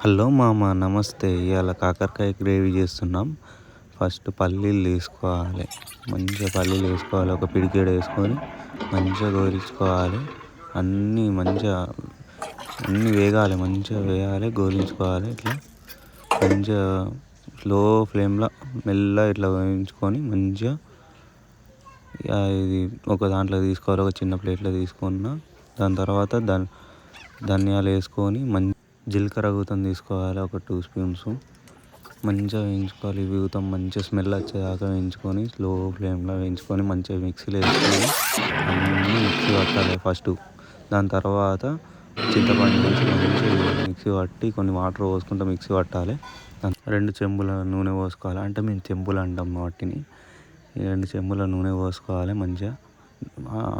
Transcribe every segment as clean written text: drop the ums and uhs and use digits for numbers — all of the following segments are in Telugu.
హలో మామ, నమస్తే. ఇవాళ కాకరకాయ గ్రేవీ చేస్తున్నాం. ఫస్ట్ పల్లీలు తీసుకోవాలి, మంచిగా పల్లీలు వేసుకోవాలి. ఒక పిడికెడు వేసుకొని మంచిగా గోలించుకోవాలి. అన్నీ వేగాలి, మంచిగా వేయాలి, గోలించుకోవాలి. ఇట్లా మంచిగా స్లో ఫ్లేమ్లో మెల్లగా ఇట్లా వేయించుకొని మంచిగా ఇది ఒక దాంట్లో తీసుకోవాలి, ఒక చిన్న ప్లేట్లో తీసుకున్న. దాని తర్వాత ధనియాలు వేసుకొని జీలకర్ర గుతం తీసుకోవాలి, ఒక 2 స్పూన్స్. మంచిగా వేయించుకోవాలి. ఇవి గుతం మంచిగా స్మెల్ వచ్చేదాకా వేయించుకొని స్లో ఫ్లేమ్లో వేయించుకొని మంచిగా మిక్సీలో వేసుకొని అన్నీ మిక్సీ పట్టాలి ఫస్ట్. దాని తర్వాత చింతపండు వేసి మంచిగా మిక్సీ పట్టి కొన్ని వాటర్ పోసుకుంటూ మిక్సీ పట్టాలి. 2 చెంబుల నూనె పోసుకోవాలి, అంటే మేము చెంబులు అంటాం వాటిని. 2 చెంబుల నూనె పోసుకోవాలి. మంచిగా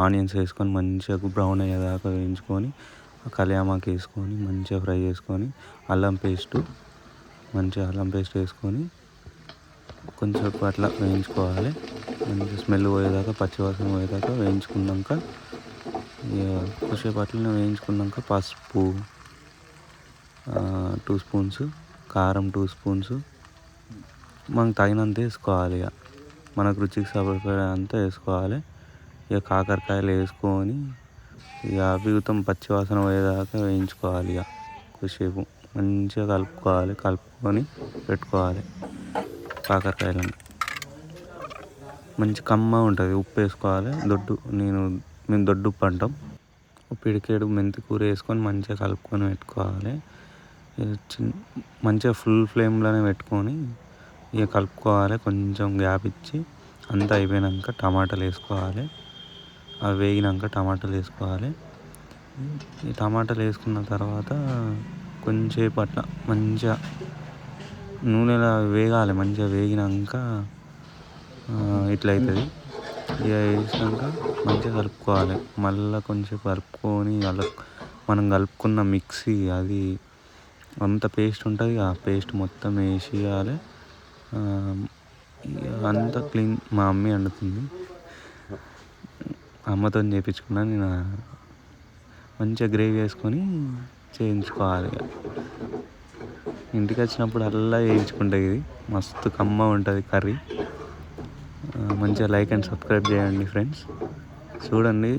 ఆనియన్స్ వేసుకొని మంచిగా బ్రౌన్ అయ్యేదాకా వేయించుకొని కళ్యామాకు వేసుకొని మంచిగా ఫ్రై చేసుకొని అల్లం పేస్ట్ వేసుకొని కొంచెం అట్లా వేయించుకోవాలి. మంచిగా స్మెల్ పోయేదాకా, పచ్చివాసన పోయేదాకా వేయించుకున్నాక కొద్దిసేపు అట్లనే వేయించుకున్నాక పసుపు 2 స్పూన్స్, కారం 2 స్పూన్స్ మనకు తగినంత వేసుకోవాలి. మనకు రుచికి సరిపడేంత వేసుకోవాలి. కాకరకాయలు వేసుకొని అవి మొత్తం పచ్చివాసన పోయేదాకా వేయించుకోవాలి. కొద్దిసేపు మంచిగా కలుపుకొని పెట్టుకోవాలి. కాకరకాయలను మంచి కమ్మగా ఉంటుంది. ఉప్పు వేసుకోవాలి. మేము దొడ్డు ఉప్పు అంటాం. పిడికెడు మెంతి కూర వేసుకొని మంచిగా కలుపుకొని పెట్టుకోవాలి. మంచిగా ఫుల్ ఫ్లేమ్లోనే పెట్టుకొని కలుపుకోవాలి. కొంచెం గ్యాప్ ఇచ్చి అంతా అయిపోయాక టమాటాలు వేసుకోవాలి. అవి వేగినాక టమాటాలు వేసుకోవాలి. ఈ టమాటాలు వేసుకున్న తర్వాత కొంచెంసేపు అట్లా మంచిగా నూనెలో వేగాలి. మంచిగా వేగినాక ఇట్లా అవుతుంది. వేసినాక మంచిగా కలుపుకోవాలి. మళ్ళీ కొంచెం కలుపుకొని మనం కలుపుకున్న మిక్సీ అది అంత పేస్ట్ ఉంటుంది, ఆ పేస్ట్ మొత్తం వేసేయాలి. అంతా క్లీన్ మా మమ్మీ వండుతుంది, అమ్మతో చేయించుకున్నాను నేను. మంచిగా గ్రేవీ వేసుకొని చేయించుకోవాలి. ఇంటికి వచ్చినప్పుడు అలా వేయించుకుంటే ఇది మస్తు కమ్మగా ఉంటుంది కర్రీ. మంచిగా లైక్ అండ్ సబ్స్క్రైబ్ చేయండి ఫ్రెండ్స్. చూడండి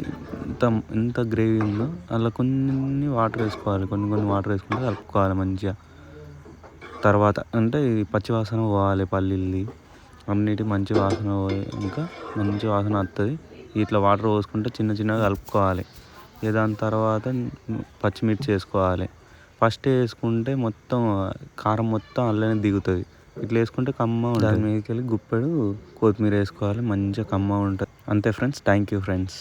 ఎంత గ్రేవీ ఉందో. అలా కొన్ని వాటర్ వేసుకోవాలి, కొన్ని వాటర్ వేసుకుంటే కలుపుకోవాలి మంచిగా. తర్వాత అంటే పచ్చివాసన పోవాలి పల్లీలది, అన్నిటి మంచి వాసన ఇంకా మంచి వాసన వస్తుంది. ఇట్లా వాటర్ పోసుకుంటే చిన్నగా కలుపుకోవాలి. దాని తర్వాత పచ్చిమిర్చి వేసుకోవాలి. ఫస్ట్ వేసుకుంటే మొత్తం కారం మొత్తం అందులోనే దిగుతుంది. ఇట్లా వేసుకుంటే కమ్మగా ఉంటుంది. దాని మీదకి వెళ్ళి గుప్పెడు కొత్తిమీర వేసుకోవాలి, మంచిగా కమ్మగా ఉంటుంది. అంతే ఫ్రెండ్స్. Thank you friends.